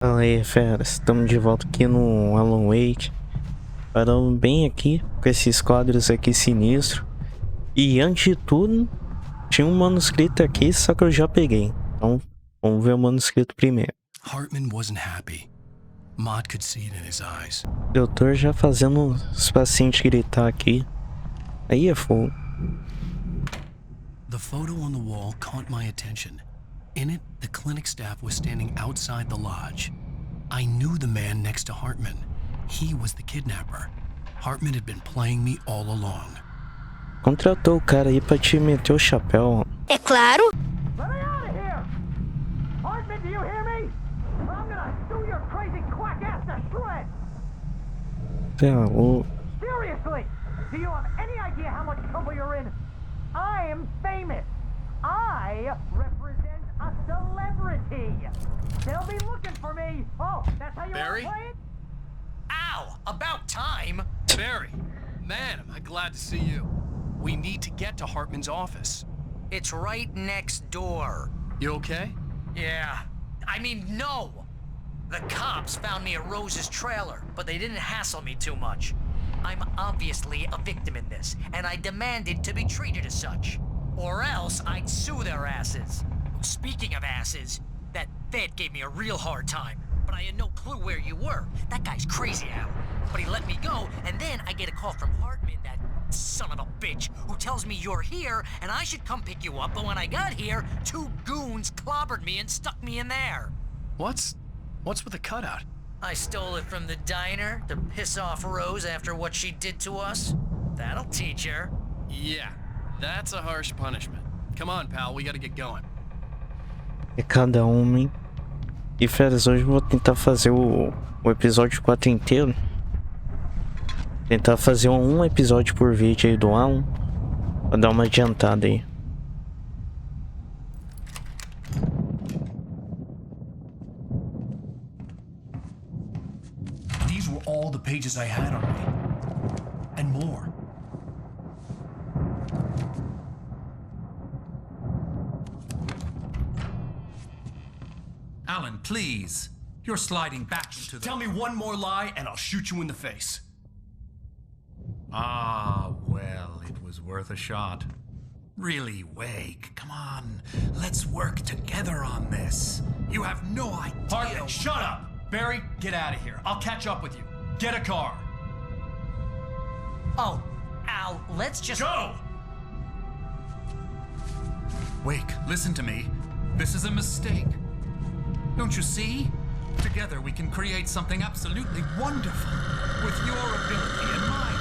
Fala aí, feras. Estamos de volta aqui no Wake. Paramos bem aqui com esses quadros aqui sinistros. E antes de tudo, tinha um manuscrito aqui, só que eu já peguei. Então, vamos ver o manuscrito primeiro. Hartman wasn't happy. Maud could see it in his eyes. Doutor já fazendo os pacientes gritar aqui. Aí é fogo. The photo on the wall caught my attention. In it, the clinic staff was standing outside the lodge. I knew the man next to Hartman. He was the kidnapper. Hartman had been playing me all along. Contratou o cara aí pra te meter o chapéu. É claro. Let me out of here! Hartman, do you hear me? I'm gonna sue your crazy quack ass to shreds! Seriously, do you have any idea how much trouble you're in? I'm famous. I represent a celebrity. They'll be looking for me. Oh, that's how you Barry? want to play it? Ow! About time! Barry, man, am I glad to see you. We need to get to Hartman's office. It's right next door. You okay? Yeah. I mean, no! The cops found me at Rose's trailer, but they didn't hassle me too much. I'm obviously a victim in this, and I demanded to be treated as such. Or else I'd sue their asses. Speaking of asses, that Fed gave me a real hard time, but I had no clue where you were. That guy's crazy, Al. But he let me go, and then I get a call from Hartman, that son of a bitch, who tells me you're here, and I should come pick you up, but when I got here, two goons clobbered me and stuck me in there. What's with the cutout? I stole it from the diner to piss off Rose after what she did to us. That'll teach her. Yeah, that's a harsh punishment. Come on, pal, we gotta get going. É cada uma, hein? E feras, hoje eu vou tentar fazer o episódio 4 inteiro. Tentar fazer um episódio por vídeo aí do Alan. Pra dar uma adiantada aí. These were all the pages I had on me. And more. Alan, please. You're sliding back into the... Tell me one more lie and I'll shoot you in the face. Ah, well, it was worth a shot. Really, Wake, come on. Let's work together on this. You have no idea... Hartman, shut up! Barry, get out of here. I'll catch up with you. Get a car. Oh, Al, let's just... Go! Wake, listen to me. This is a mistake. Don't you see? Together we can create something absolutely wonderful. With your ability and mine.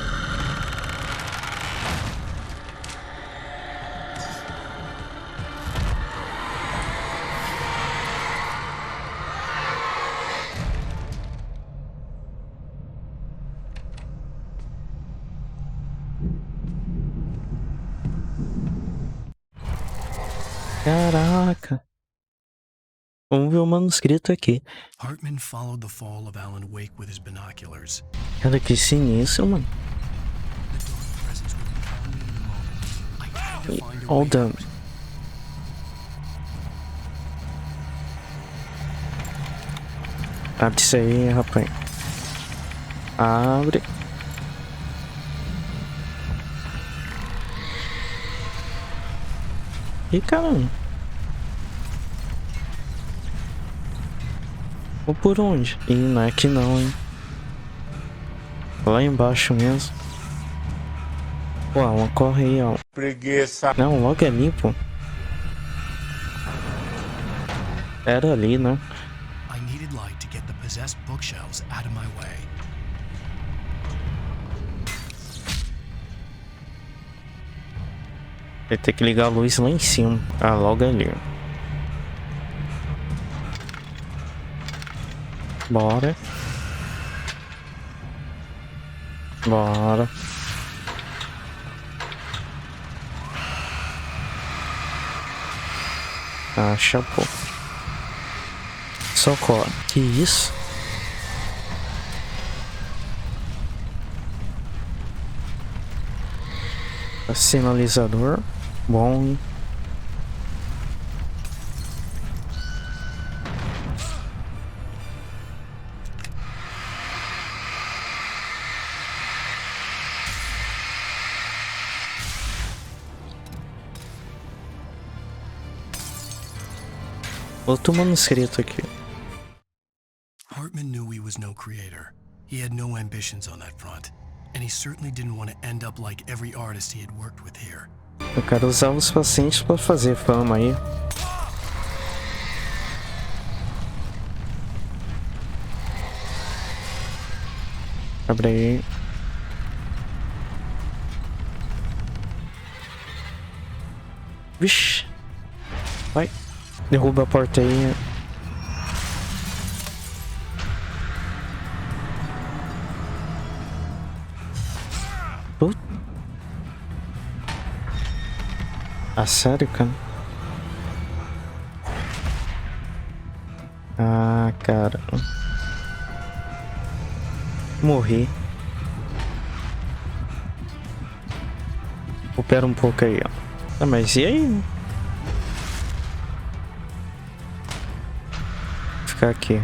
Caraca. Vamos ver o manuscrito aqui. Hartman followed the fall of Alan Wake with his binoculars. Cara, que sinistro, mano. The dark presence would be calling me in a moment. I had to find a All way done. out. Abre isso aí, rapaz. Abre. Ih, caramba. Ou por onde? Ih, não é aqui não, hein. Lá embaixo mesmo. Pô, uma corre aí, ó. Preguiça. Não, logo ali, pô. Era ali, né? I needed light to get the possessed bookshelves out of my way. Vai ter que ligar a luz lá em cima. Ah, logo ali. Bora. Bora. Acha, pô. Socorro. Que isso? Sinalizador. Bom. Outro manuscrito aqui. Hartman knew he was no creator. He had no ambitions on that front. And he certainly didn't want to end up like every artist he had worked with here. Eu quero usar os pacientes pra fazer fama aí. Abre aí. Vixe. Vai. Derruba a porta aí. Puta. Ah, sério, cara? Ah, cara. Morri. Opera um pouco aí, ó. Ah, mas e aí? Ficar aqui.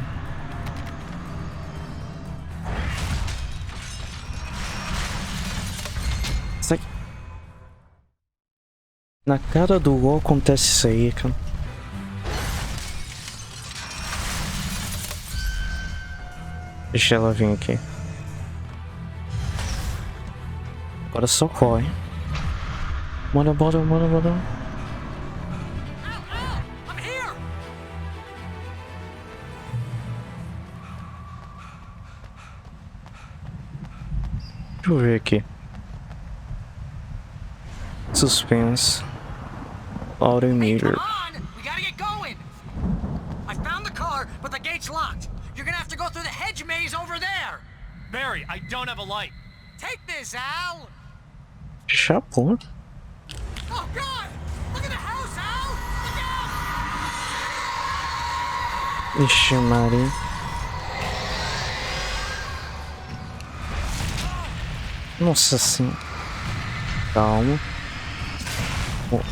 Sai. Na cara do gol acontece isso aí, cara. Deixa ela vir aqui. Agora só corre. Bora. Deixa eu ver aqui. Suspense. Autometer. We gotta get going. I found the car, but the gate's locked. You're gonna have to go through the hedge maze over there. Barry, I don't have a light. Take this, Al. Chapou. Oh God! Look at the house, Al. Look out! Ixi, Maria. Nossa senhora. Calma. Oh.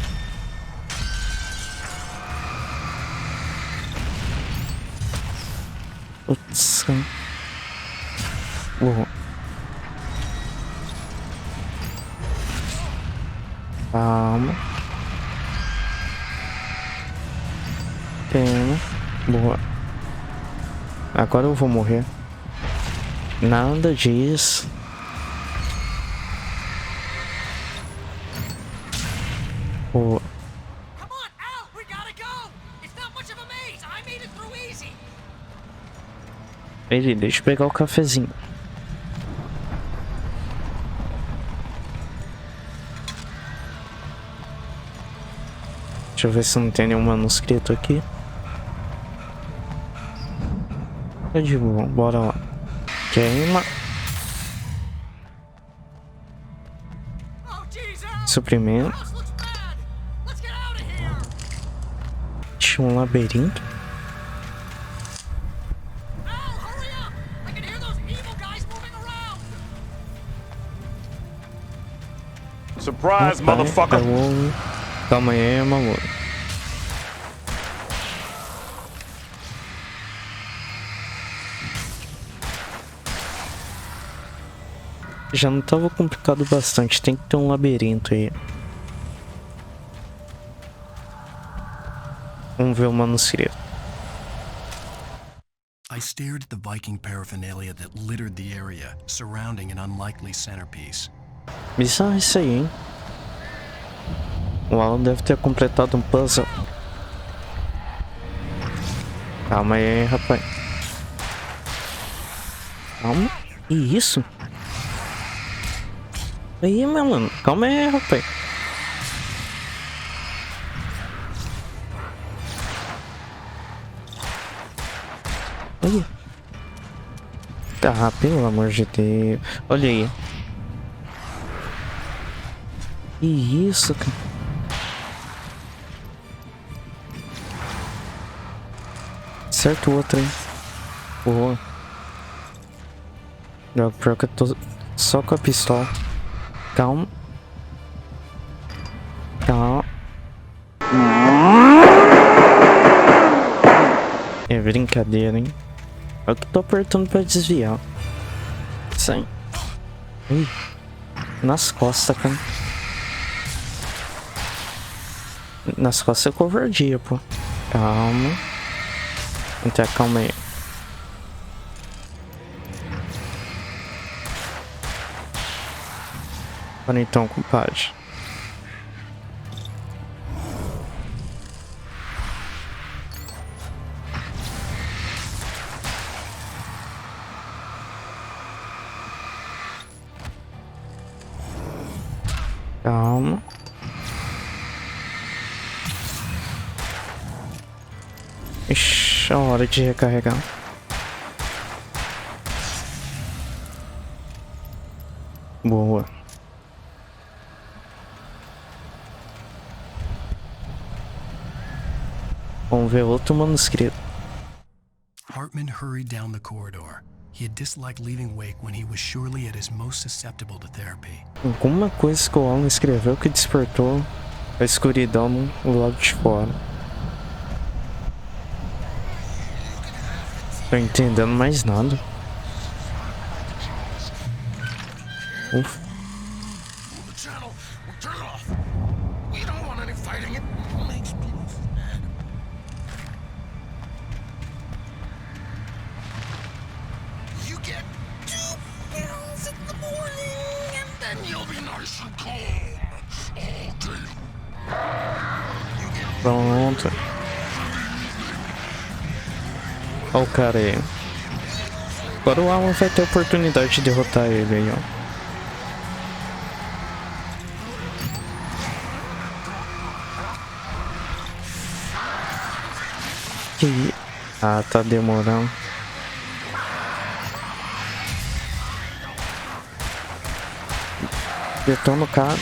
Putz. Oh. Calma. Pena. Boa. Agora eu vou morrer. Nada disso. Boa. Come on, Al. We gotta go. It's not much of a maze. I made it through easy. Ele, deixa eu pegar o cafezinho. Deixa eu ver se não tem nenhum manuscrito aqui. É de boa, bora lá. Queima. Oh, jeez, Al. Suprimento. House looks bad. Let's get out of here. Tinha um labirinto. Al, hurry up. I can hear those evil guys moving around. Surprise, Rapaz, motherfucker! Calma aí, maluco. Já não tava complicado bastante, tem que ter um labirinto aí. Vamos ver o manuscrito. I stared at the Viking paraphernalia that littered the area, surrounding an unlikely centerpiece. Bizarro isso aí, hein? O Alan deve ter completado um puzzle. Calma aí, rapaz. Calma. E isso? Aí, meu mano. Calma aí, rapaz. Olha. Tá, pelo amor de Deus. Olha aí. Que isso, cara. Certo o outro, hein. Boa. Droga, pior que eu tô só com a pistola. Calma. Calma. É brincadeira, hein. Eu que tô apertando pra desviar. Sai. Ih. Nas costas, cara. Nas costas é covardia, pô. Calma. Então, calma aí. Bora então, compadre. Calma. Ixi, a hora de recarregar. Boa. Vamos ver outro manuscrito. Hartman hurried down the corridor. He had disliked leaving Wake when he was surely at his most susceptible to therapy. Alguma coisa que o Alan escreveu que despertou a escuridão do lado de fora. Tô entendendo mais nada. Ufa. The channel. We'll turn it off. We don't want any fighting. It makes people mad. You get 2 pills in the morning, and then you'll be nice and calm all day. Pronto. Olha o cara aí. Agora o Alan vai ter a oportunidade de derrotar ele aí, ó. Ah, tá demorando. Detona o cara.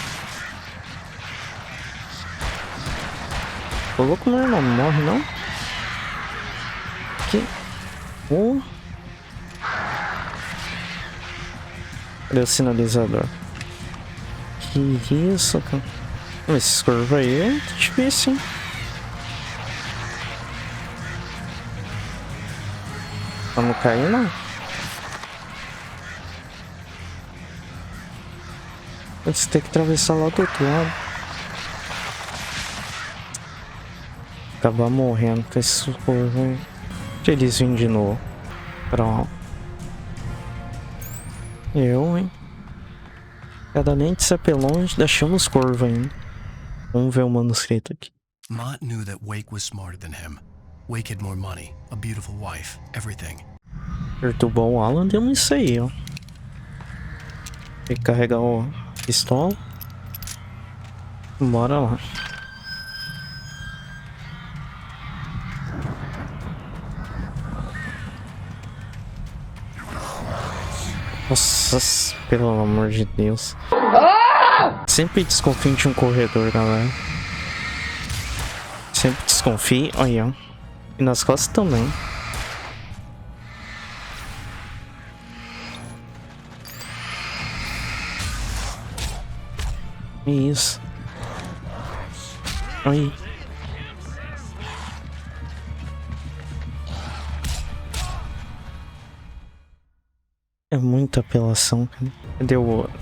Ô louco, meu irmão, não morre não? Que? Cadê o sinalizador? Que isso, cara? Esse curva aí é difícil, hein? Vamos cair, não? Você tem que atravessar lá do outro lado. Acabar morrendo com esse curva aí. Deixa eles virem de novo. Pronto. Hein? Cada lente se longe, deixamos curva ainda. Vamos ver o manuscrito aqui. Mott knew that Wake was smarter than him. Wake had more money, a beautiful wife, everything. Perturbar o Alan, deu isso aí, ó. Tem que carregar o pistola. Bora lá. Nossa, pelo amor de Deus. Sempre desconfie de um corredor, galera. Sempre desconfie. Olha, ó. E nas costas também. Isso. Aí. É muita apelação, cara. Cadê o outro?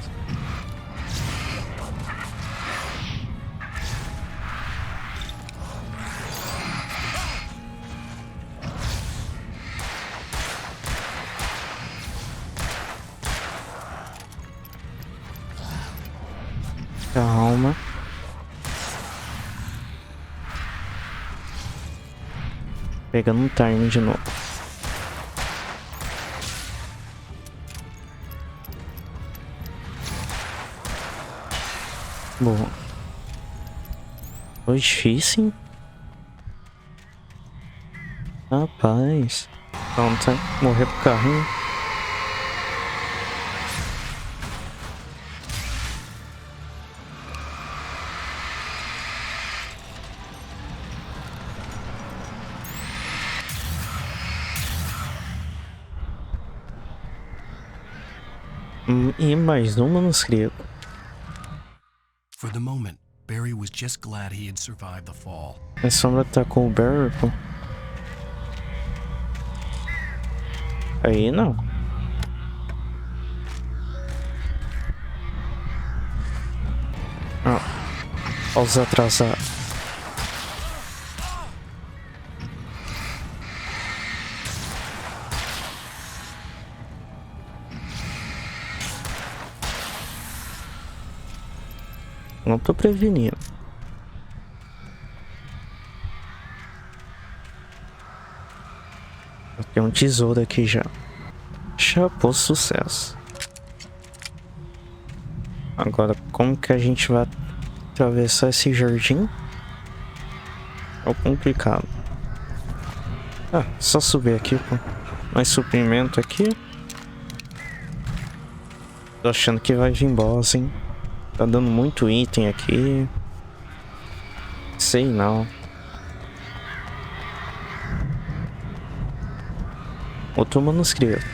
Calma. Pegando um time de novo. Bom. Foi difícil, hein? Rapaz. Pronto, morrer pro carrinho. E mais um manuscrito. For the moment, Barry was just glad he had survived the fall. A sombra tá com o Barry, pô. Aí não. Ah, olha os atrasados. Não tô prevenindo. Tem um tesouro aqui já. Chapou, sucesso. Agora, como que a gente vai atravessar esse jardim? É complicado. Ah, só subir aqui, pô. Mais suprimento aqui. Tô achando que vai vir boss, hein? Tá dando muito item aqui. Sei não. Outro manuscrito.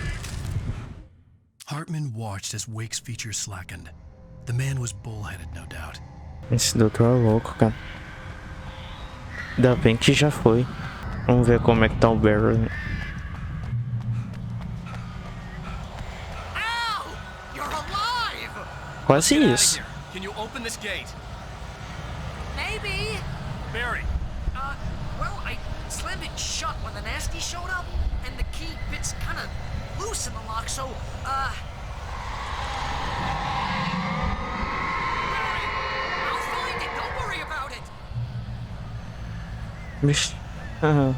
Hartman watched as Wake's features slackened. The man was bullheaded, no doubt. Esse doutor é louco, cara. Ainda bem que já foi. Vamos ver como é que tá o Barry. Ow! You're alive! Quase Get out of isso. here. Can you open this gate? Maybe. Barry, Well, I slammed it shut when the nasty showed up, and the key fits kind of loose in the lock, so, Barry, I'll find it. Don't worry about it. Vixe. Ah.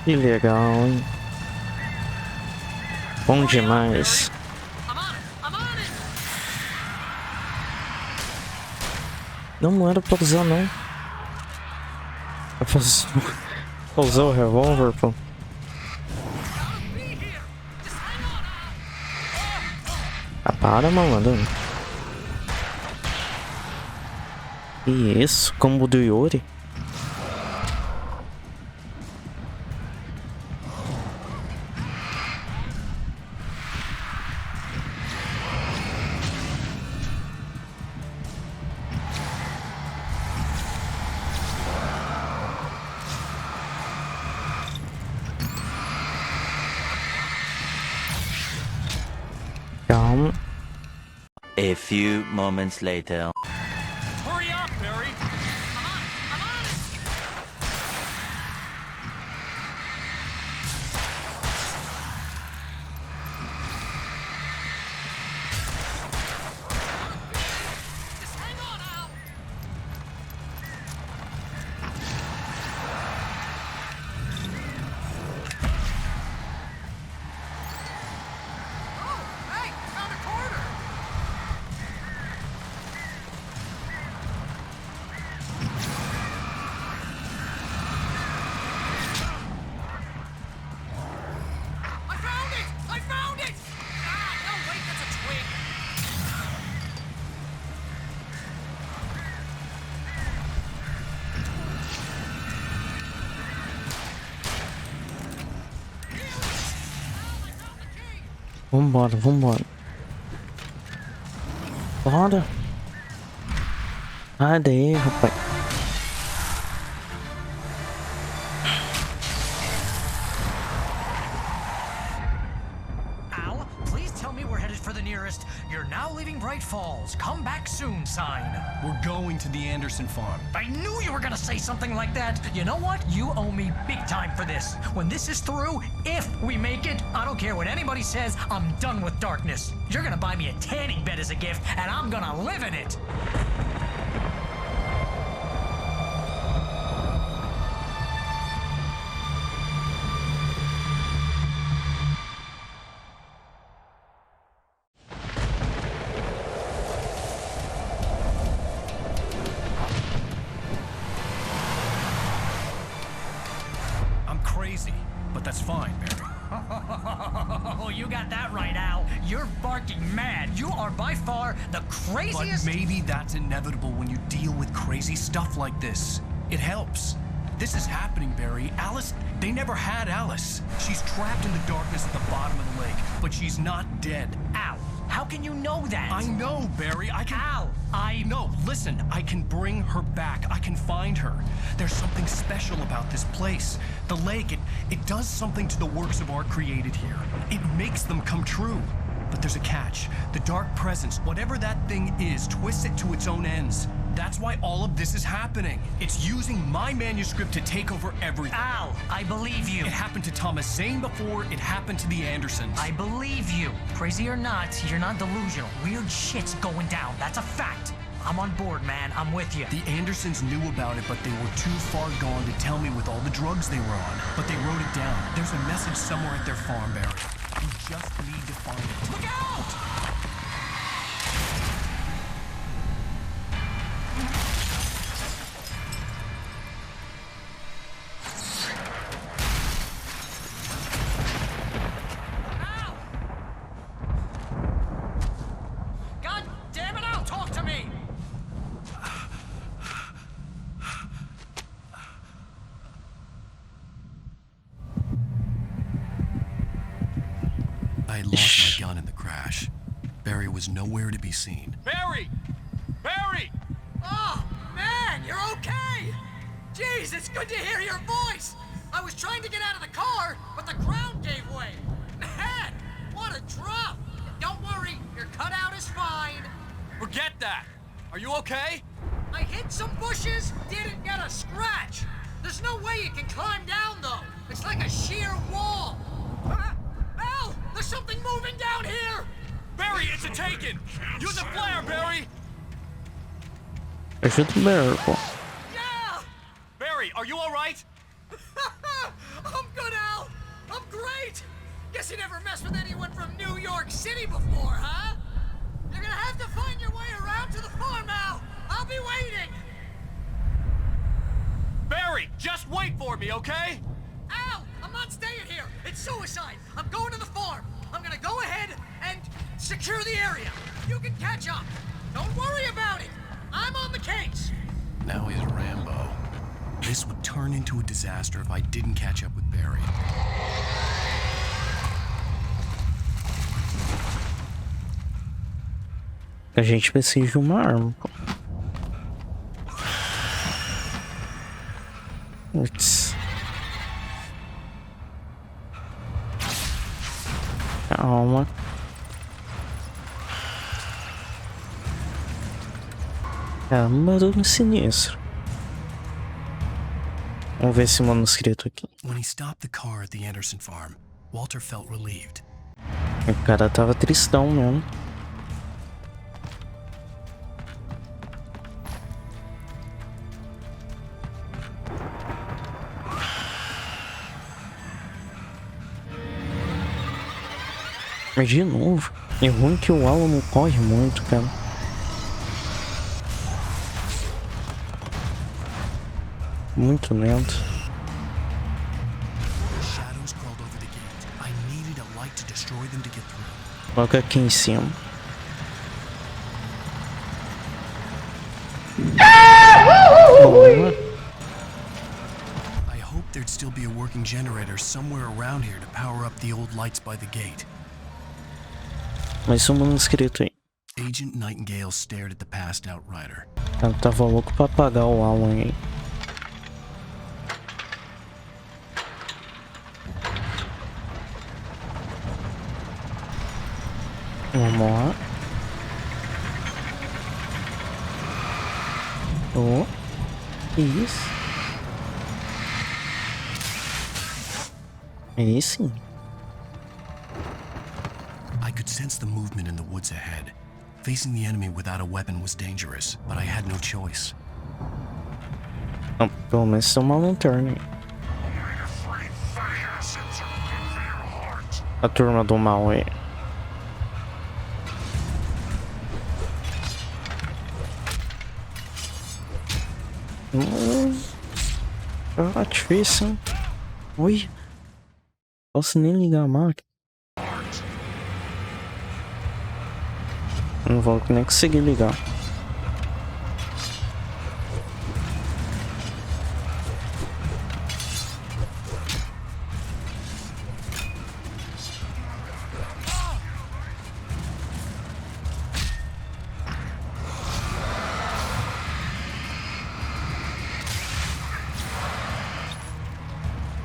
Que legal, hein? Bom demais. I'm on it. I'm on it. Não era pra usar, não. É pra usar o revólver, pô. I'll be here. Just hang on. Ah, para, mano. Que isso? Combo do Yuri? Calma. A few moments later. hurry up, Barry. I'm on it. Just hang on, Al. Oh, hey, found a corner. I found it! I found it! Ah, no, wait, that's a twig. Vambora, vambora. Bora. Sai daí, rapaz. Al, please tell me we're headed for the nearest "You're now leaving Bright Falls. Come back soon" sign. We're going to the Anderson farm. I knew you were gonna say something like that. You know what? You owe me big time for this. When this is through, if we make it, I don't care what anybody says, I'm done with darkness. You're gonna buy me a tanning bed as a gift, and I'm gonna live in it. I'm crazy, but that's fine, Barry. Oh, you got that right, Al. You're barking mad. You are by far the But craziest. maybe that's inevitable when you deal with crazy stuff like this. It helps. This is happening, Barry. Alice, they never had Alice. She's trapped in the darkness at the bottom of the lake, but she's not dead. Al, how can you know that? I know, Barry. I can. Al, No, listen. I can bring her back. I can find her. There's something special about this place. The lake, it does something to the works of art created here. It makes them come true. But there's a catch. The dark presence, whatever that thing is, twists it to its own ends. That's why all of this is happening. It's using my manuscript to take over everything. Al, I believe you. It happened to Thomas Zane before it happened to the Andersons. I believe you. Crazy or not, you're not delusional. Weird shit's going down. That's a fact. I'm on board, man. I'm with you. The Andersons knew about it, but they were too far gone to tell me with all the drugs they were on. But they wrote it down. There's a message somewhere at their farm, Barry. You just need to find it. Look out! God damn it, Al, talk to me! I had lost my gun in the crash. Barry was nowhere to be seen. Barry! Barry! Oh, man, you're okay! Jeez, it's good to hear your voice! I was trying to get out of the car, but the ground gave way. Man, what a drop! Don't worry, your cutout is fine. Forget that! Are you okay? I hit some bushes, didn't get a scratch. There's no way you can climb down, though. It's like a sheer wall. Al, there's something moving down here! Barry, it's a taken! Use a flare, Barry! Ajuda o Barry, pô. Yeah! Barry, are you alright? I'm good, Al. I'm great. Guess you never messed with anyone from New York City before, huh? You're gonna have to find your way around to the farm, Al. I'll be waiting. Barry, just wait for me, okay? Al, I'm not staying here. It's suicide. I'm going to the farm. I'm gonna go ahead and secure the area. You can catch up. Don't worry about it. I'm on the case. Now he's Rambo. This would turn into a disaster if I didn't catch up with Barry. A gente precisa de uma arma, pô. Putz. Calma. Caramba, barulho sinistro. Vamos ver esse manuscrito aqui. When he stopped the car at the Anderson farm, Walter felt relieved. O cara tava tristão mesmo. Mas de novo, é ruim que o Alan não corre muito, cara. Muito lento. Shadows crawled over the gate. I needed a light to destroy them to get through. Coloca aqui em cima. Boa. I hoped there'd still be a working generator somewhere around here to power up the old lights by the gate. Mais um manuscrito aí. Agent Nightingale stared at the passed out rider. Ela tava louco pra apagar o Alan aí. Vamos lá. Oh, que isso? Aí sim. I could sense the movement in the woods ahead. Facing the enemy without a weapon was dangerous, but I had no choice. Não, pelo menos tem uma lanterna aí. A turma do mal aí. Tá difícil, hein? Ui. Posso nem ligar a máquina. Não vou nem conseguir ligar.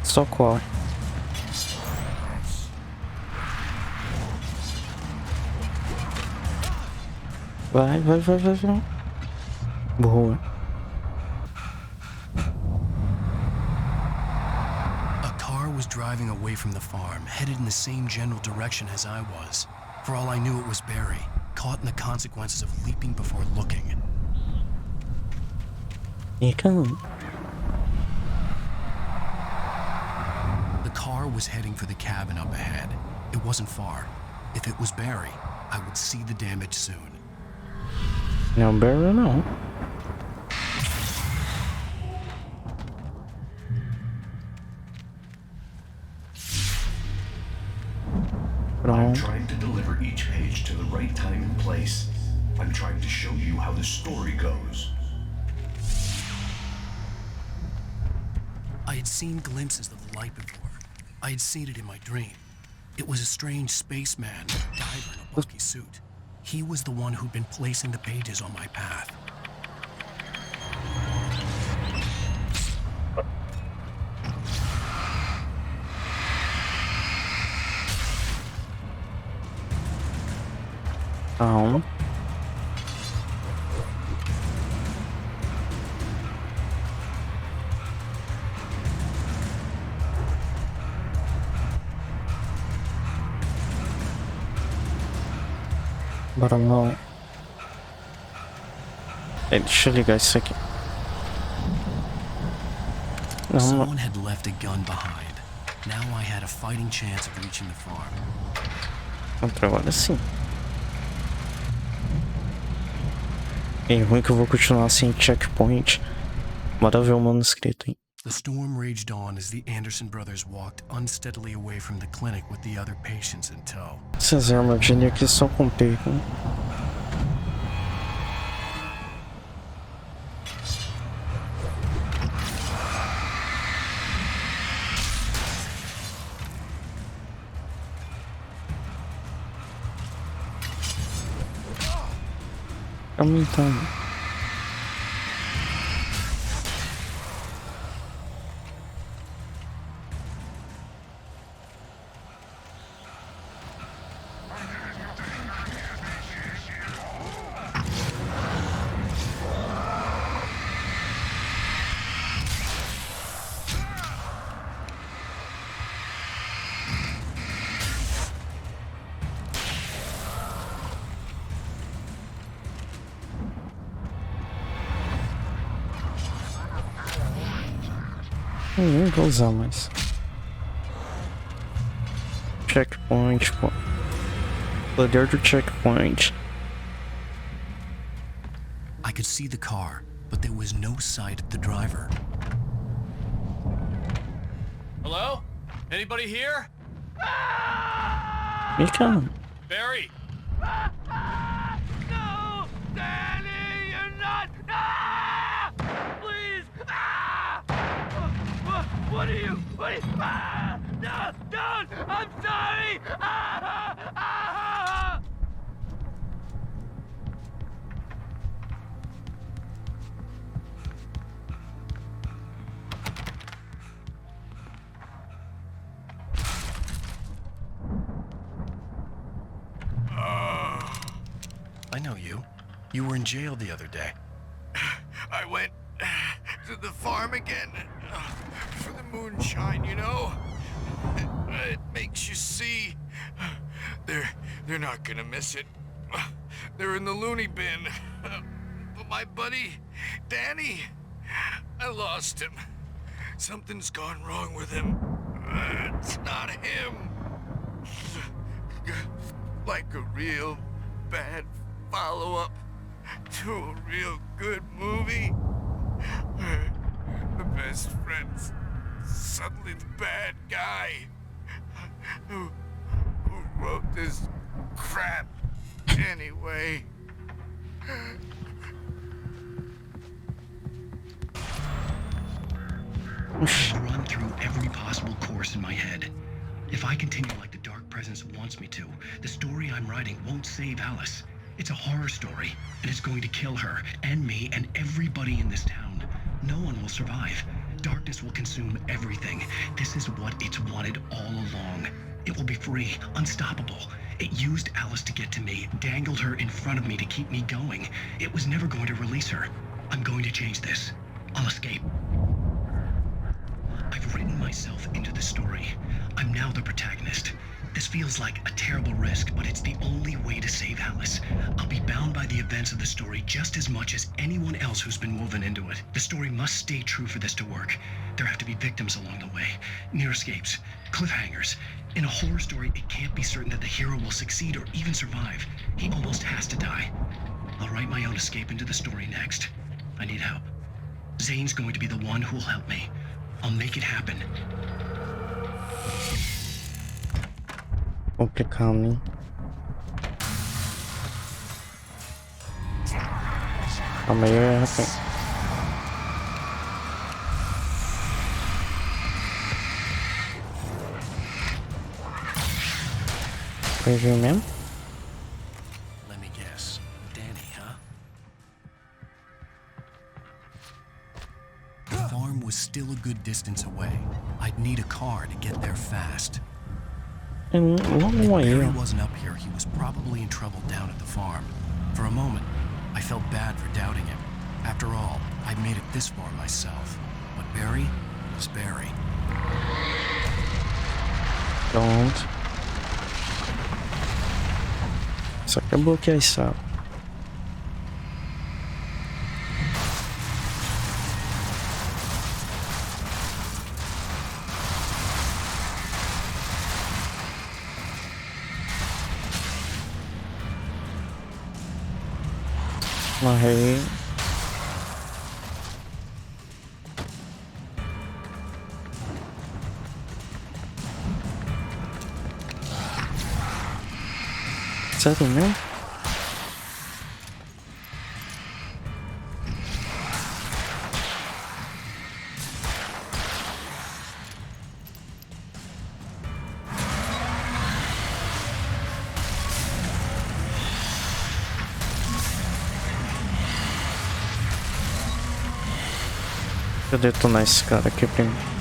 Só corre. Vai. Boa. A car was driving away from the farm, headed in the same general direction as I was. For all I knew, it was Barry, caught in the consequences of leaping before looking. E caramba. The car was heading for the cabin up ahead. It wasn't far. If it was Barry, I would see the damage soon. Não, Barry não. I'm trying to deliver each page to the right time and place. I'm trying to show you how the story goes. I had seen glimpses of the light before. I had seen it in my dream. It was a strange spaceman, diver in a bulky suit. He was the one who'd been placing the pages on my path. Calma. Bora lá. Deixa eu ligar isso aqui. Someone had left a gun behind. Now I had a fighting chance of reaching the farm. Agora sim. É ruim que eu vou continuar sem checkpoint. Bora ver o manuscrito, hein? The storm raged on as the Anderson brothers walked unsteadily away from the clinic with the other patients in tow. Essas armadilhas aqui só com peito, hein? Aumentando. Nem vou usar mais. Checkpoint, pô. Poder do checkpoint. I could see the car, but there was no sight of the driver. Hello? Anybody here? E cara. Barry? No! Danny, you're not! Ah! Please! Ah! What are you? Ah! No! Don't! I'm sorry! Ah! Ah! I know you. You were in jail the other day. I went to the farm again for the moonshine, you know? It makes you see. They're not gonna miss it. They're in the loony bin. But my buddy, Danny, I lost him. Something's gone wrong with him. It's not him. Like a real bad follow-up to a real good movie. The best friend's suddenly the bad guy who wrote this crap anyway. I run through every possible course in my head. If I continue like the Dark Presence wants me to, the story I'm writing won't save Alice. It's a horror story, and it's going to kill her, and me, and everybody in this town. No one will survive. Darkness will consume everything. This is what it's wanted all along. It will be free, unstoppable. It used Alice to get to me, dangled her in front of me to keep me going. It was never going to release her. I'm going to change this. I'll escape. I've written myself into the story. I'm now the protagonist. This feels like a terrible risk, but it's the only way to save Alice. I'll be bound by the events of the story just as much as anyone else who's been woven into it. The story must stay true for this to work. There have to be victims along the way, near escapes, cliffhangers. In a horror story, it can't be certain that the hero will succeed or even survive. He almost has to die. I'll write my own escape into the story next. I need help. Zane's going to be the one who'll help me. I'll make it happen. Complicado, hein? Calma aí, rapaz. Foi ver mesmo? Let me guess. Danny, huh? The farm was still a good distance away. I'd need a car to get there fast. If Barry wasn't up here, he was probably in trouble down at the farm. For a moment, I felt bad for doubting him. After all, I'd made it this far myself. But Barry was Barry. Pronto. Só que eu bloqueei a sala. Morri. Sério mesmo? Deixa eu detonar esse cara aqui primeiro.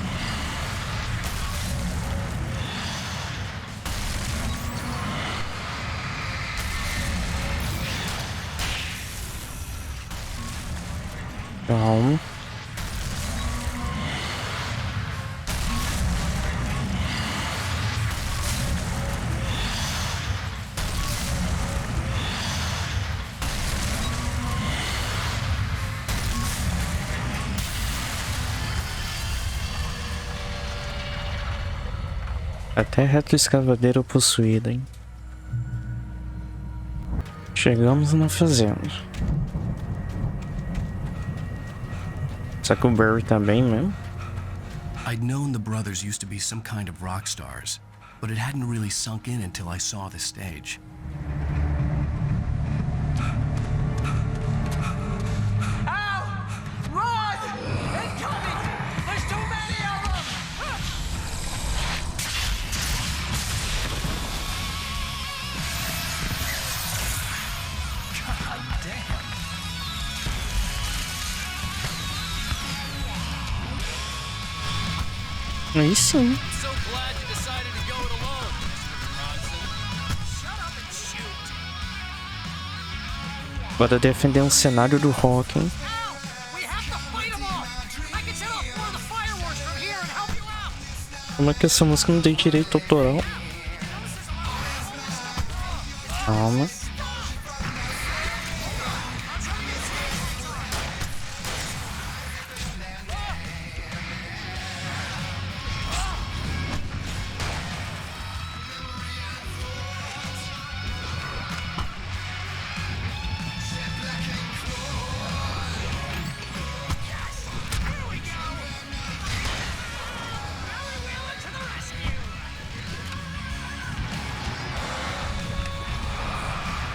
Calma. Até retroescavadeira possuída, hein? Chegamos na fazenda. Será que o Barry tá bem mesmo? I'd known the brothers used to be some kind of rock stars, but it hadn't really sunk in until I saw the stage. Aí sim. So glad you decided to go it alone, Mr. Shut up and shoot. Bora defender um cenário do rock, hein? Como é que essa música não tem direito autoral? Calma.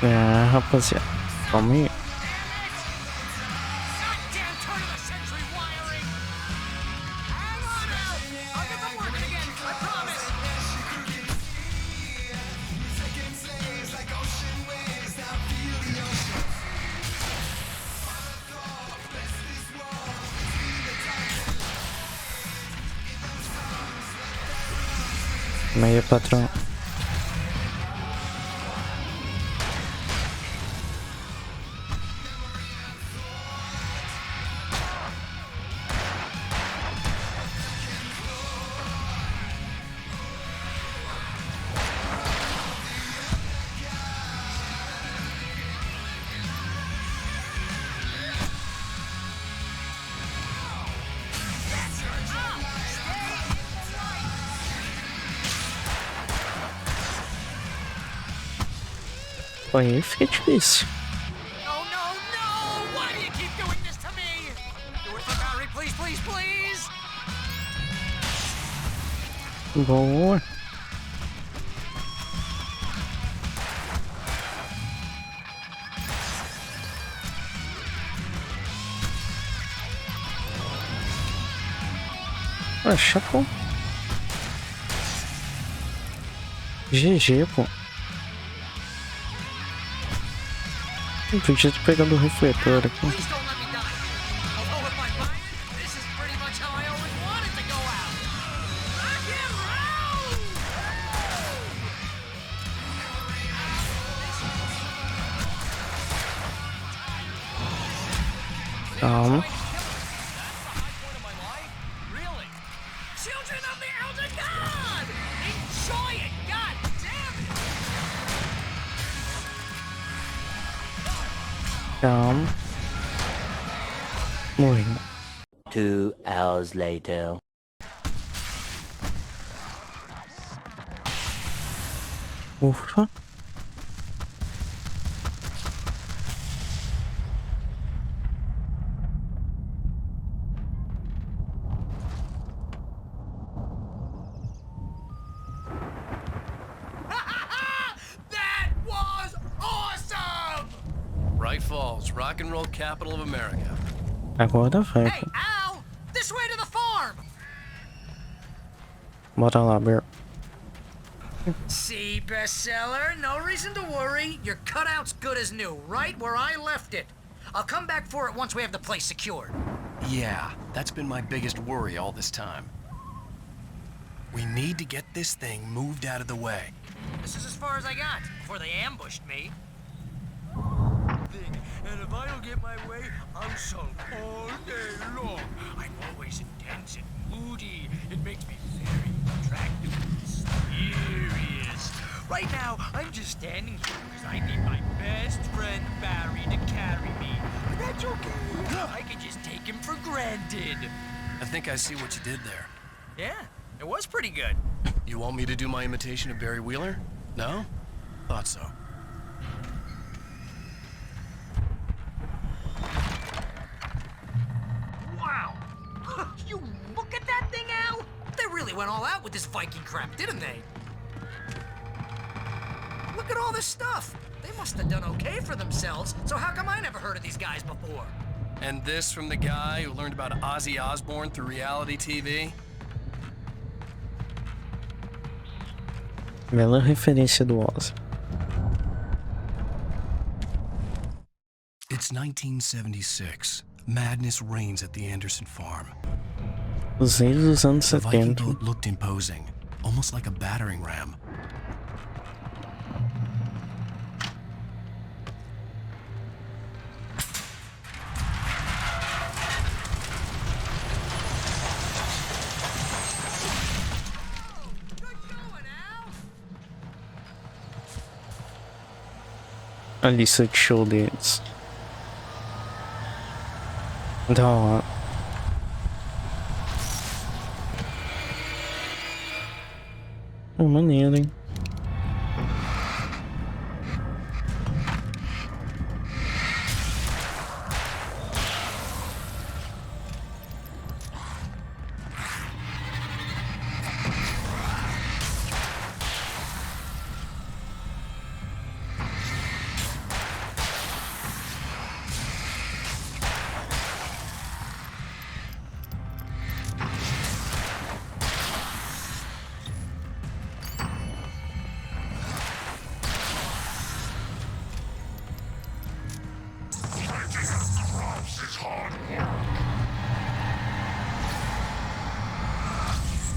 É, rapaziada, calma aí. Meia patrão. Aí fica difícil. No, no, no! Why do you keep doing this to me? Do it for Barry, please, please, please! Boa. Acha, pô. GG, pô. Eu podia ter pegado o refletor aqui. Please don't let me die. Although if I buy it, this is pretty much how I always wanted to go out. Rock and roll! Calma. Really? Children of the Elder God! Enjoy it! God damn it! Calma. Morreu. 2 hours later. Ufa. That was awesome! Right Falls, rock and roll capital of America. Agora vai, Hey, pô. Al! This way to the farm! Bora lá, Bear. See, bestseller? No reason to worry. Your cutout's good as new, right where I left it. I'll come back for it once we have the place secured. Yeah, that's been my biggest worry all this time. We need to get this thing moved out of the way. This is as far as I got before they ambushed me. And if I don't get my way, I'm sulk all day long. I'm always intense and moody. It makes me very attractive and mysterious. Right now, I'm just standing here because I need my best friend Barry to carry me. But that's okay. I can just take him for granted. I think I see what you did there. Yeah, it was pretty good. You want me to do my imitation of Barry Wheeler? No? Thought so. Wow! You look at that thing, Al! They really went all out with this Viking crap, didn't they? Look at all this stuff. They must have done okay for themselves, so how come I never heard of these guys before? And this from the guy who learned about Ozzy Osbourne through reality TV? Bela referência do Ozzy. It's 1976. Madness reigns at the Anderson farm. Os reis dos anos The Viking 70. boat looked imposing, almost like a battering ram. A lista de show deles. Da hora. Oh, maneiro, hein?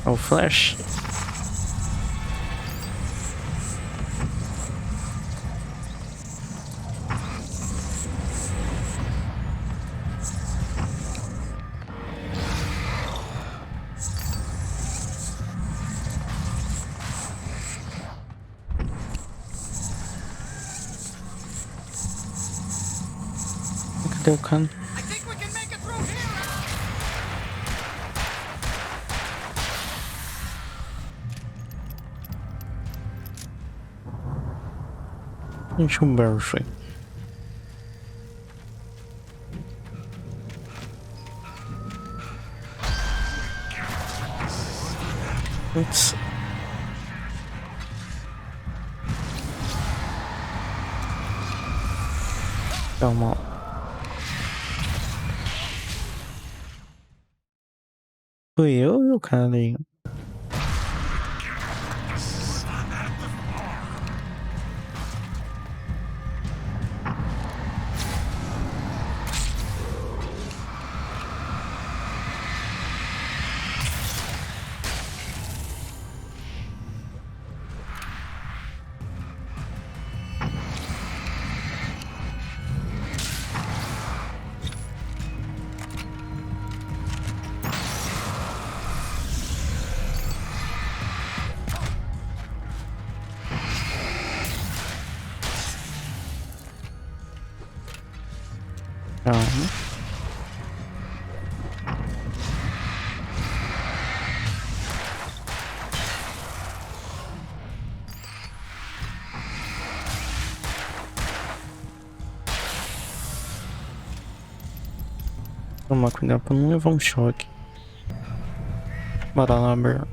O Flash. Cadê o cano? I think we can make it through here, Al! Deixa um berço. Putz. Calma. Fui eu e o cara aí. Calma. Tomar cuidado pra não levar um choque. Bora lá, Ber.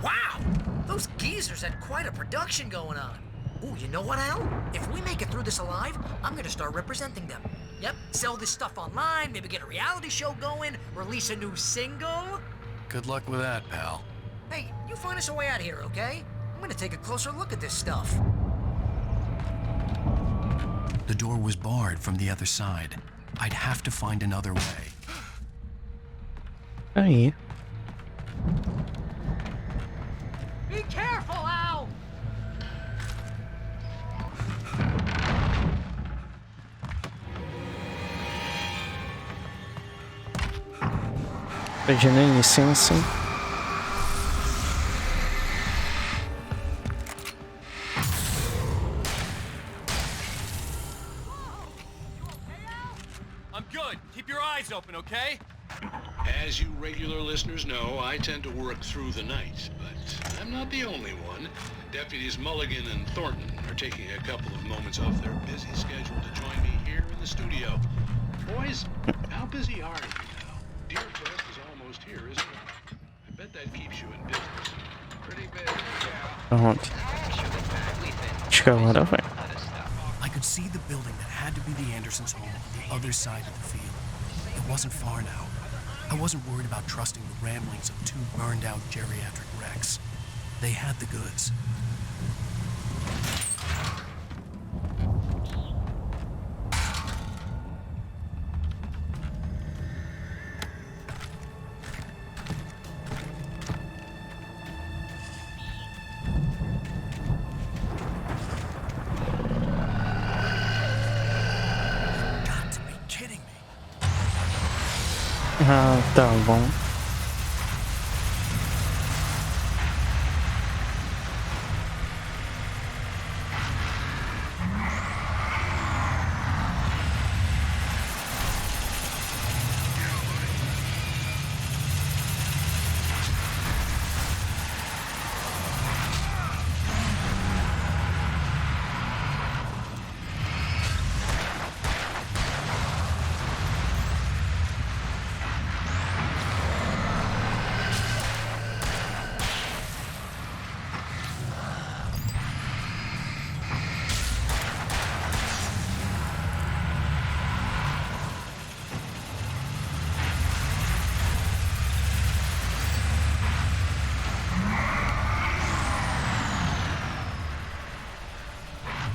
Wow! Those geezers had quite a production going on. Ooh, you know what, Al? If we make it through this alive, I'm gonna start representing them. Yep, sell this stuff online, maybe get a reality show going, release a new single. Good luck with that, pal. Hey, you find us a way out here, okay? I'm gonna take a closer look at this stuff. The door was barred from the other side. I'd have to find another way. Aí. Be careful, Al! Pedindo licença. I'm good. Keep your eyes open, okay? As you regular listeners know, I tend to work through the night, but I'm not the only one. Deputies Mulligan and Thornton are taking a couple of moments off their busy schedule to join me here in the studio. Boys, how busy are you now? Deer Fest is almost here, isn't it? I bet that keeps you in business. Pretty busy, yeah. Pronto. Acho que agora vai. I could see the building that had to be the Andersons' home on the other side of the field. It wasn't far now. I wasn't worried about trusting the ramblings of two burned-out geriatric wrecks. They had the goods. Got to be kidding me. Ah, tá bom.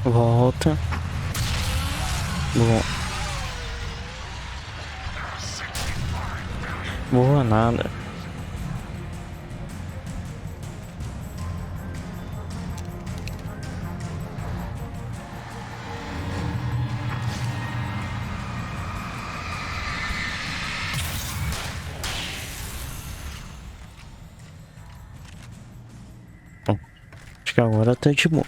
Volta. Boa. Boa nada. Bom, acho que agora tá de boa.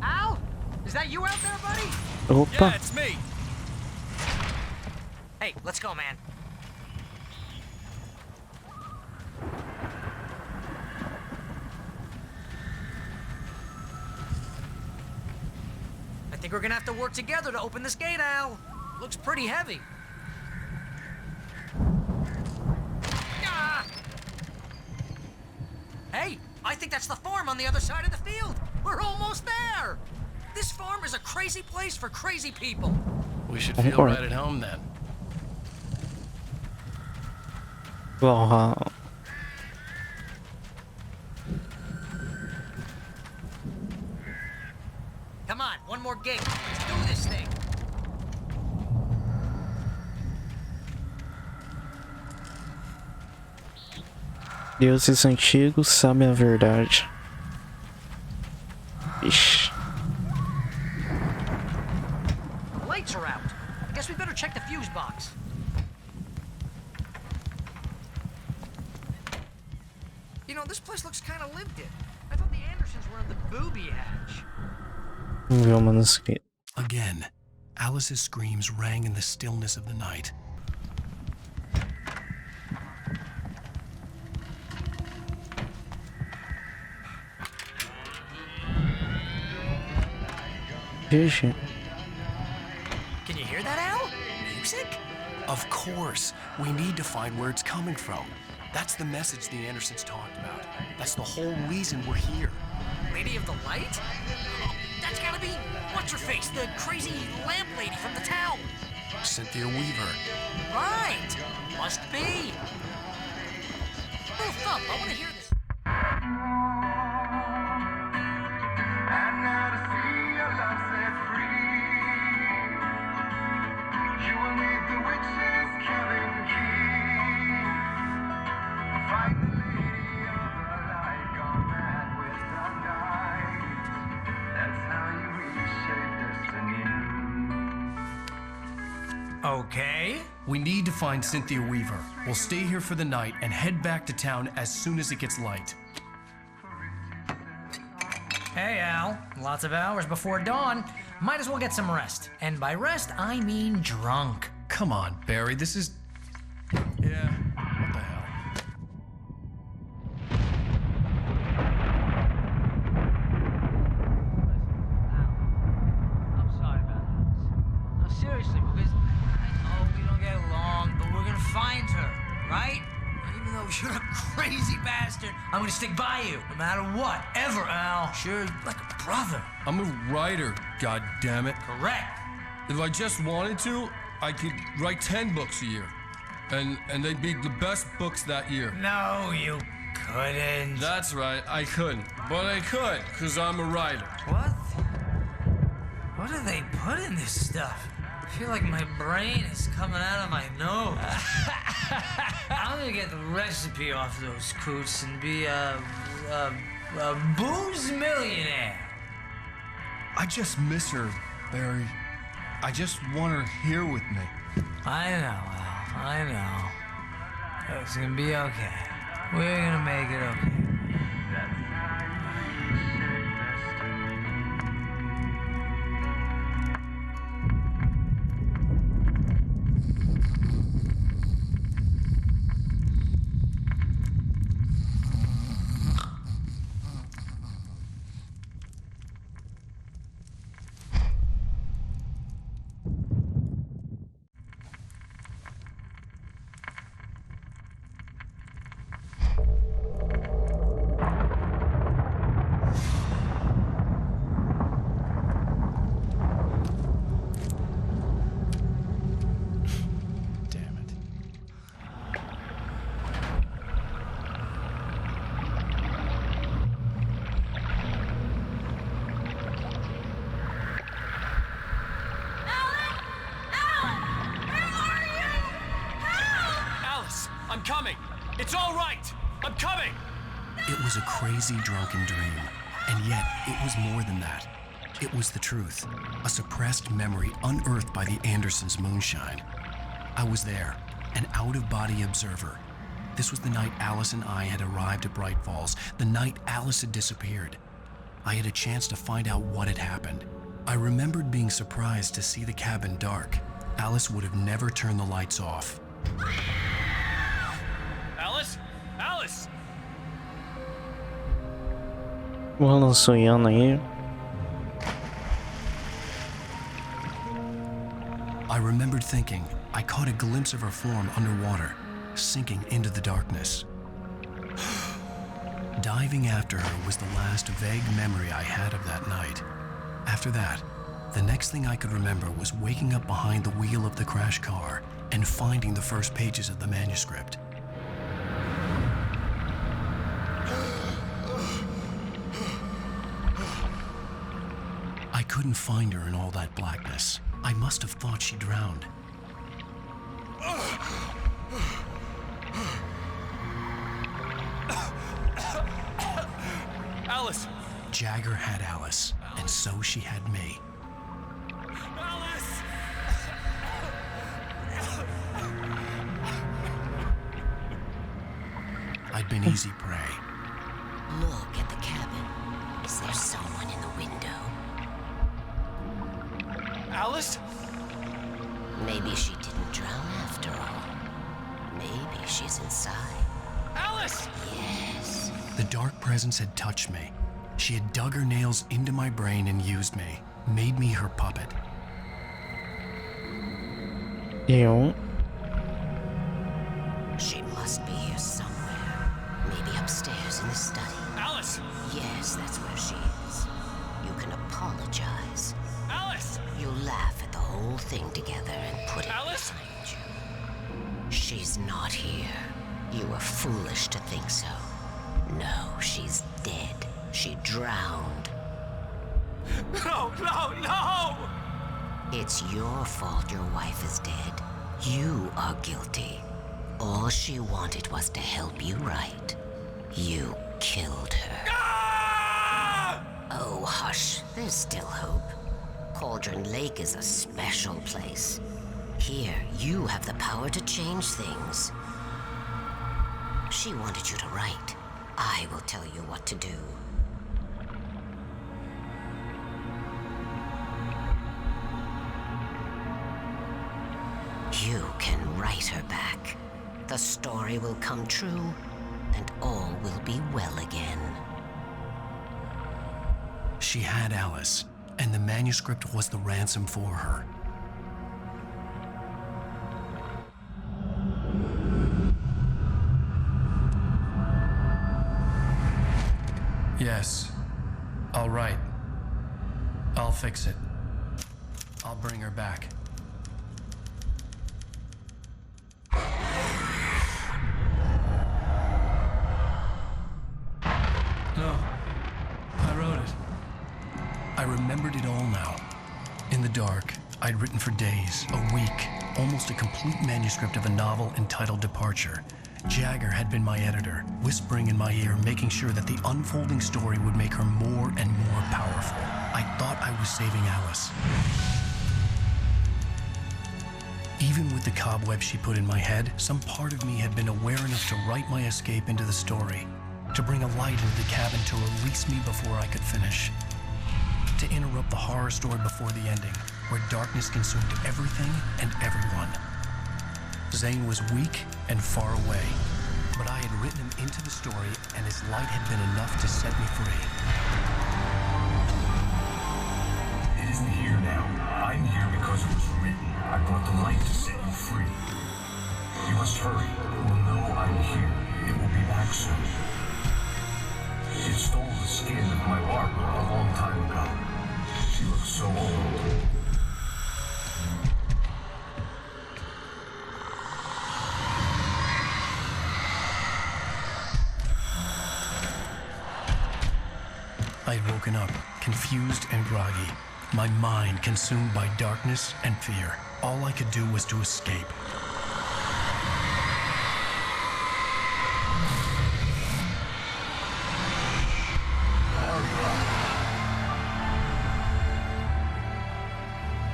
Al? Is that you out there, buddy? Yeah, Opa. it's me. Hey, let's go, man. think we're gonna have to work together to open this gate, Al. Looks pretty heavy. Ah! Hey, I think that's the farm on the other side of the field. We're almost there. This farm is a crazy place for crazy people. We should feel right at home then. Well, Come on, one more gate. Let's do this thing. deuses antigos sabem a verdade. Ixi. The lights are out. I guess we better check the fuse box. You know, this place looks kind of lived in. I thought the Andersons were in the booby hatch. Vamos ver o manuscrito. Again, Alice's screams rang in the stillness of the night. Deixe. Can you hear that, Al? Music? Of course, we need to find where it's coming from. That's the message the Andersons talked about. That's the whole reason we're here. Lady of the Light? Oh, that's gotta be what's-her-face, the crazy lamp lady from the town. Cynthia Weaver. Right. Must be. Little thump, I want to hear this. Okay. We need to find Cynthia Weaver. We'll stay here for the night and head back to town as soon as it gets light. Hey, Al. Lots of hours before dawn. Might as well get some rest. And by rest, I mean drunk. Come on, Barry, this is... Yeah, what the hell? I'm sorry about this. No, seriously, because I know we don't get along, but we're gonna find her, right? And even though you're a crazy bastard, I'm gonna stick by you, no matter what, ever, Al. Sure, like a brother. I'm a writer, goddammit. Correct. If I just wanted to, I could write 10 books a year. And they'd be the best books that year. No, you couldn't. That's right, I couldn't. But I could, because I'm a writer. What? What do they put in this stuff? I feel like my brain is coming out of my nose. I'm gonna get the recipe off those coots and be a booze millionaire. I just miss her, Barry. I just want her here with me. I know, Al. I know. It's gonna be okay. We're gonna make it okay. I'm coming! It's all right! I'm coming! It was a crazy drunken dream, and yet it was more than that. It was the truth, a suppressed memory unearthed by the Andersons' moonshine. I was there, an out-of-body observer. This was the night Alice and I had arrived at Bright Falls, the night Alice had disappeared. I had a chance to find out what had happened. I remembered being surprised to see the cabin dark. Alice would have never turned the lights off. Alice? Alice! O Alan sonhando aí. I remembered thinking I caught a glimpse of her form underwater, sinking into the darkness. Diving after her was the last vague memory I had of that night. After that, the next thing I could remember was waking up behind the wheel of the crash car and finding the first pages of the manuscript. I couldn't find her in all that blackness. I must have thought she drowned. Alice! Jagger had Alice, and so she had me. Alice! I'd been easy prey. Look at the cabin. Is there someone in the window? Alice? Maybe she didn't drown after all. Maybe she's inside. Alice! Yes. The dark presence had touched me. She had dug her nails into my brain and used me, made me her puppet. Eu. She must be here somewhere. Maybe upstairs in the study. Alice! Yes, that's where she is. You can apologize. Alice! You'll laugh at the whole thing together and put it Alice? behind you. She's not here. You were foolish to think so. No, she's dead. She drowned. No, no, no! It's your fault your wife is dead. You are guilty. All she wanted was to help you right. You killed her. Ah! Oh, hush. There's still hope. Cauldron Lake is a special place. Here, you have the power to change things. She wanted you to write. I will tell you what to do. You can write her back. The story will come true, and all will be well again. She had Alice, and the manuscript was the ransom for her. Yes, I'll write. I'll fix it. I'll bring her back. No, I wrote it. I remembered it all now. In the dark, I'd written for days, a week, almost a complete manuscript of a novel entitled Departure. Jagger had been my editor, whispering in my ear, making sure that the unfolding story would make her more and more powerful. I thought I was saving Alice. Even with the cobweb she put in my head, some part of me had been aware enough to write my escape into the story, to bring a light into the cabin to release me before I could finish, to interrupt the horror story before the ending, where darkness consumed everything and everyone. Zane was weak and far away, but I had written him into the story, and his light had been enough to set me free. It isn't here now. I'm here because it was written. I brought the light to set you free. You must hurry. It will know I'm here. It will be back soon. It stole the skin of my Barbara a long time ago. She looks so old. I had woken up, confused and groggy, my mind consumed by darkness and fear. All I could do was to escape.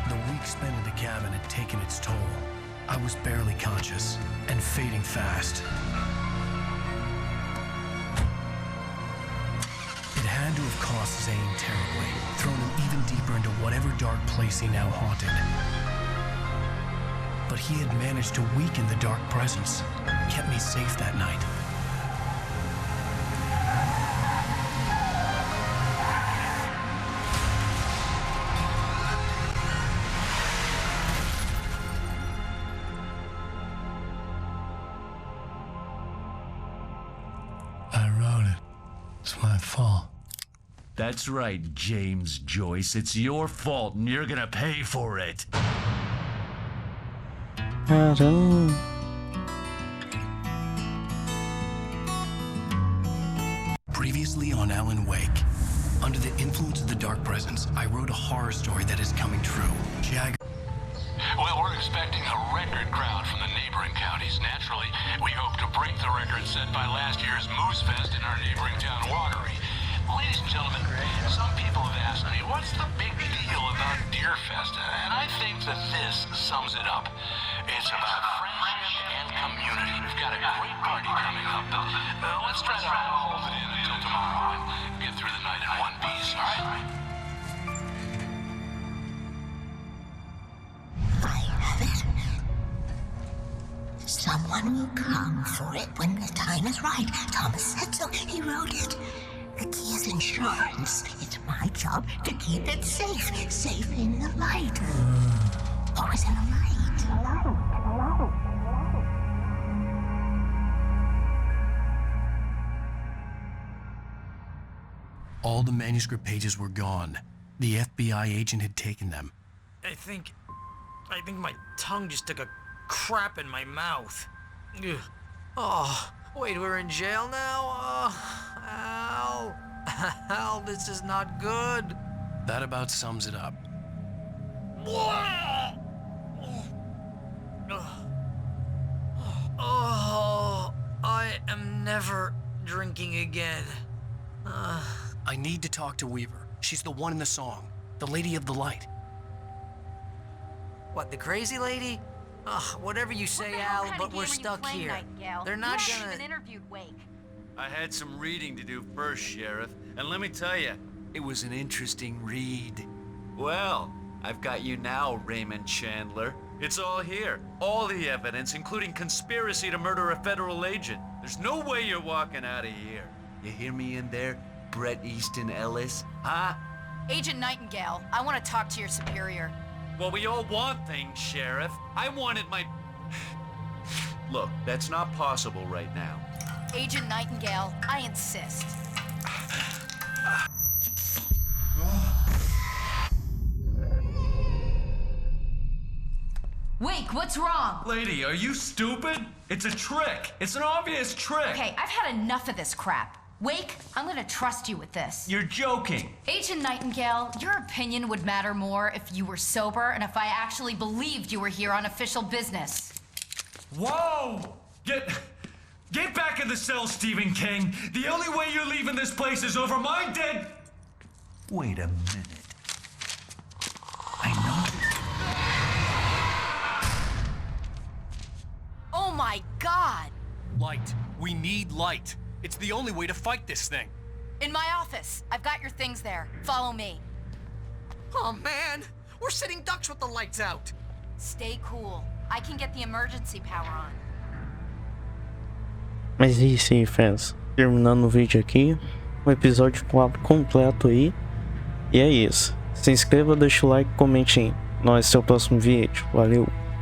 The week spent in the cabin had taken its toll. I was barely conscious and fading fast. It had to have cost Zane terribly, thrown him even deeper into whatever dark place he now haunted. But he had managed to weaken the dark presence, kept me safe that night. It's my fault. That's right, James Joyce. It's your fault and you're gonna pay for it. Caramba. Previously on Alan Wake. Under the influence of the dark presence, I wrote a horror story that is coming true. Jagger. Well, we're expecting a record crowd from the neighboring counties. Naturally, we hope to break the record set by last year's Moose Fest in our neighboring town, Watery. Ladies and gentlemen, some people have asked me, what's the big deal about Deer Fest? And I think that this sums it up. It's about friendship and community. We've got a great party coming up, but let's try to hold it in until tomorrow and get through the night in one piece, all right? I have it. Someone will come for it when the time is right. Thomas said so. He wrote it. The key is insurance. It's my job to keep it safe. Safe in the light. Always in the light. All the manuscript pages were gone. The FBI agent had taken them. I think my tongue just took a crap in my mouth. Ugh. Oh, wait, we're in jail now? Oh, Al, this is not good. That about sums it up. Oh, I am never drinking again. I need to talk to Weaver. She's the one in the song. The Lady of the Light. What, the crazy lady? Ugh, whatever you say, Al, but we're stuck here. They're not gonna... even interviewed Wake. I had some reading to do first, Sheriff, and let me tell you, it was an interesting read. Well, I've got you now, Raymond Chandler. It's all here. All the evidence, including conspiracy to murder a federal agent. There's no way you're walking out of here. You hear me in there, Bret Easton Ellis? Huh? Agent Nightingale, I want to talk to your superior. Well, we all want things, Sheriff. I wanted my... Look, that's not possible right now. Agent Nightingale, I insist. Wake, what's wrong? Lady, are you stupid? It's a trick. It's an obvious trick. Okay, I've had enough of this crap. Wake, I'm gonna trust you with this. You're joking. Agent Nightingale, your opinion would matter more if you were sober and if I actually believed you were here on official business. Whoa! Get back in the cell, Stephen King. The only way you're leaving this place is over my dead... Wait a minute. I know. Oh my God! Light. We need light. It's the only way to fight this thing. In my office. I've got your things there. Follow me. Oh man, we're sitting ducks with the lights out. Stay cool. I can get the emergency power on. Mas é isso aí, fans. Terminando o vídeo aqui. O episódio 4 completo aí. E é isso. Se inscreva, deixa o like, comente aí. Nós até o próximo vídeo. Valeu!